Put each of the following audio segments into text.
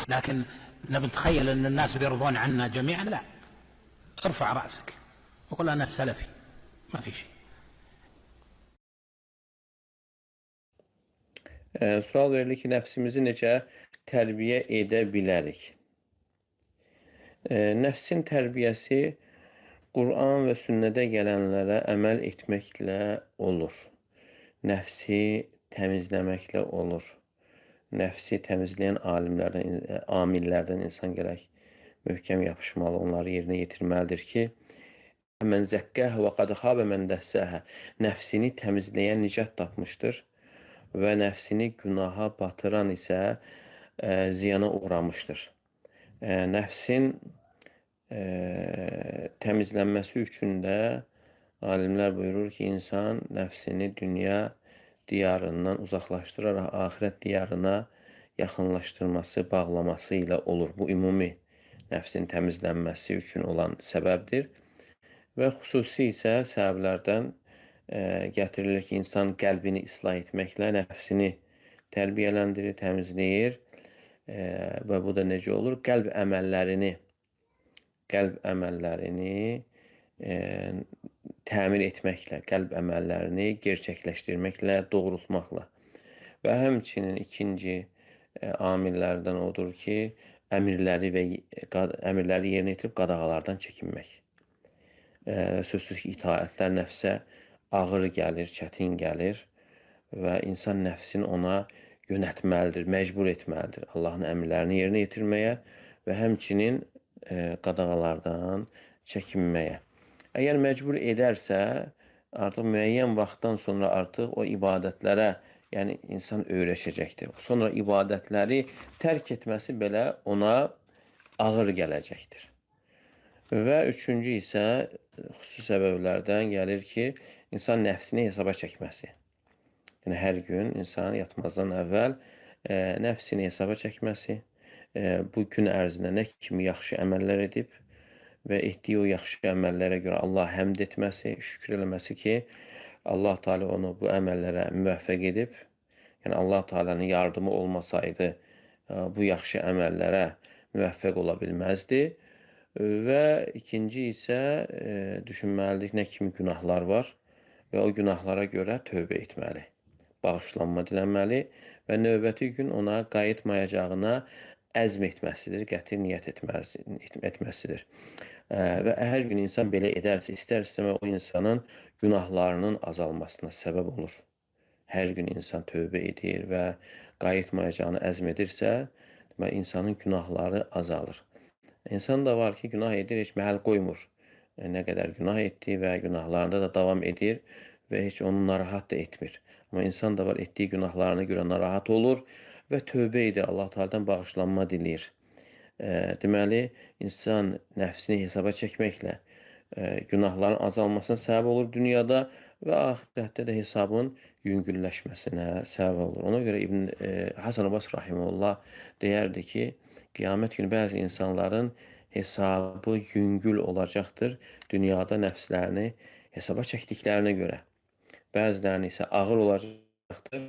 لكن نتخيل أن الناس بيرضون عنا جميعا، لا. ارفع رأسك وقل أنا سلفي، ما في شيء. Sual verilir ki, nəfsimizi necə tərbiyə edə bilərik? Nəfsin tərbiyəsi Qur'an və sünnədə gələnlərə əməl etməklə olur. Nəfsi təmizləməklə olur. Nəfsi təmizləyən amillərdən insan gərək möhkəm yapışmalı, onları yerinə yetirməlidir ki, mən zəkkəhə və qad xabə mən dəssəhə, nəfsini təmizləyən nicat tapmışdır və nəfsini günaha batıran isə ziyana uğramışdır. Nəfsin təmizlənməsi üçün də alimlər buyurur ki, insan nəfsini dünya diyarından uzaqlaşdıraraq axirət diyarına yaxınlaşdırması, bağlaması ilə olur. Bu ümumi nəfsin təmizlənməsi üçün olan səbəbdir. Və xüsusi isə səbəblərdən gətirilir ki, insan qəlbini islah etməklə nəfsini tərbiyələndirir, təmizləyir və bu da necə olur? Qəlb əməllərini təmin etməklə, qəlb əməllərini gerçəkləşdirməklə, doğrultmaqla. Və həmçinin ikinci amillərdən odur ki, əmirləri yerinə yetirib qadağalardan çəkinmək. Sözsüz ki, itaətlər nəfsə ağır gəlir, çətin gəlir və insan nəfsin ona yönətməlidir, məcbur etməlidir Allahın əmrlərini yerinə yetirməyə və həmçinin qadağalardan çəkinməyə. Əgər məcbur edərsə, artıq müəyyən vaxtdan sonra artıq o ibadətlərə, yəni insan öyrəşəcəkdir. Sonra ibadətləri tərk etməsi belə ona ağır gələcəkdir. Və üçüncü isə xüsusi səbəblərdən gəlir ki, insan nəfsini hesaba çəkməsi. Yəni, hər gün insan yatmazdan əvvəl nəfsini hesaba çəkməsi, bu gün ərzində nə kimi yaxşı əməllər edib və etdiyi o yaxşı əməllərə görə Allah həmd etməsi, şükür eləməsi ki, Allah Teala onu bu əməllərə müvəffəq edib. Yəni, Allah Teala'nın yardımı olmasaydı bu yaxşı əməllərə müvəffəq ola bilməzdi. Və ikinci isə düşünməlidir nə kimi günahlar var və o günahlara görə tövbə etməli, bağışlanma diləməli və növbəti gün ona qayıtmayacağına əzm etməsidir, qəti niyyət etməsidir. Və hər gün insan belə edərsə, istər-istəmə o insanın günahlarının azalmasına səbəb olur. Hər gün insan tövbə edir və qayıtmayacağını əzm edirsə, insanın günahları azalır. İnsan da var ki, günah edir, heç məhəl qoymur. Nə qədər günah etdi və günahlarında da davam edir və heç onu narahat da etmir. Amma insan da var, etdiyi günahlarına görə narahat olur və tövbə edir, Allah Teala'dan bağışlanma diləyir. Deməli, insan nəfsini hesaba çəkməklə günahların azalmasına səbəb olur dünyada və axirətdə də hesabın yüngülləşməsinə səbəb olur. Ona görə İbn Hasan Basri rahimehullah deyərdi ki, qiyamət günü bəzi insanların hesabı yüngül olacaqdır dünyada nəfslərini hesaba çəkdiklərinə görə. Bəzilərinin isə ağır olacaqdır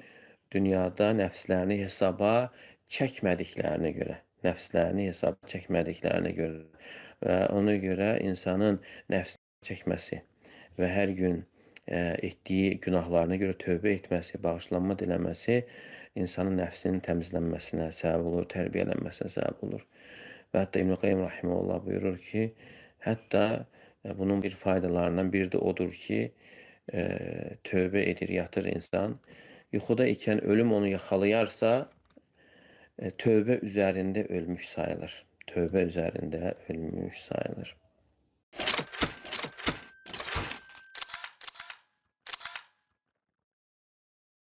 dünyada nəfslərini hesaba çəkmədiklərinə görə. Nəfslərini hesaba çəkmədiklərinə görə. Və ona görə insanın nəfsini çəkməsi və hər gün etdiyi günahlarına görə tövbə etməsi, bağışlanma diləməsi insanın nəfsinin təmizlənməsinə səbəb olur, tərbiyələnməsinə səbəb olur. Və hətta İbn Qayyim rahimehullah buyurur ki, hətta bunun bir faydalarından biri də odur ki, tövbə edir, yatır insan. Yuxuda ikən ölüm onu yaxalayarsa, tövbə üzərində ölmüş sayılır. Tövbə üzərində ölmüş sayılır.